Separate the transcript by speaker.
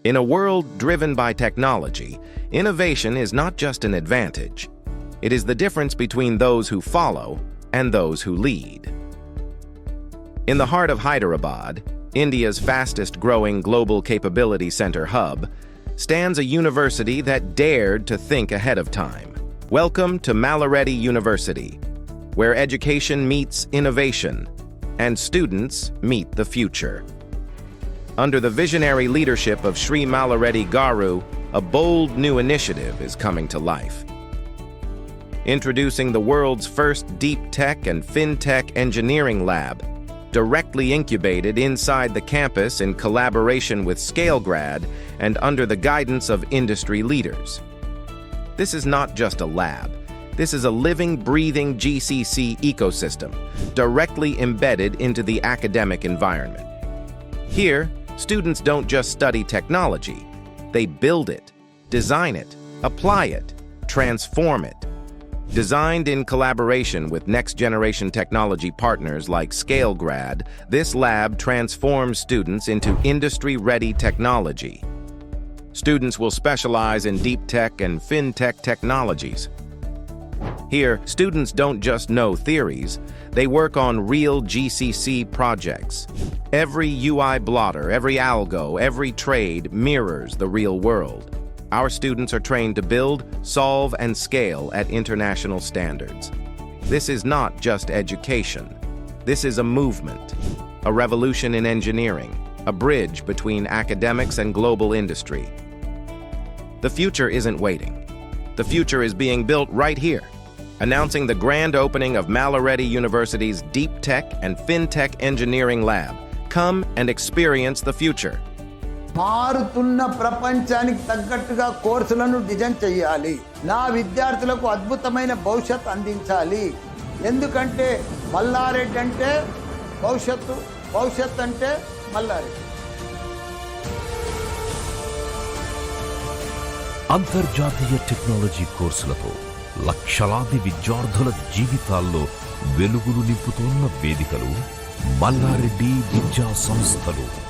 Speaker 1: In a world driven by technology, innovation is not just an advantage. It is the difference between those who follow and those who lead. In the heart of Hyderabad, India's fastest-growing global capability center hub, stands a university that dared to think ahead of time. Welcome to Malla Reddy University, where education meets innovation and students meet the future. Under the visionary leadership of Shri Malla Reddy Garu, a bold new initiative is coming to life. Introducing the world's first deep tech and FinTech engineering lab, directly incubated inside the campus in collaboration with ScaleGrad and under the guidance of industry leaders. This is not just a lab. This is a living, breathing GCC ecosystem, directly embedded into the academic environment. Here, students don't just study technology. They build it, design it, apply it, transform it. Designed in collaboration with next-generation technology partners like ScaleGrad, this lab transforms students into industry-ready technology. Students will specialize in deep tech and FinTech technologies. Here, students don't just know theories, they work on real GCC projects. Every UI blotter, every algo, every trade mirrors the real world. Our students are trained to build, solve, and scale at international standards. This is not just education. This is a movement, a revolution in engineering, a bridge between academics and global industry. The future isn't waiting. The future is being built right here. Announcing the grand opening of Malla Reddy University's Deep Tech and FinTech Engineering Lab. Come and experience the future.
Speaker 2: మారుతున్న ప్రపంచానికి తగ్గట్టుగా కోర్సులను design చేయాలి. నా విద్యార్థులకు అద్భుతమైన భవిష్యత్తు అందించాలి. ఎందుకంటే మల్లారెడ్డి అంటే భవిష్యత్తు అంటే మల్లారెడ్డి.
Speaker 3: అంతర్జాతీయ టెక్నాలజీ కోర్సులతో లక్షలాది విద్యార్థుల జీవితాల్లో వెలుగులు నింపుతున్న వేదికలు మల్లారెడ్డి విద్యా సంస్థలు.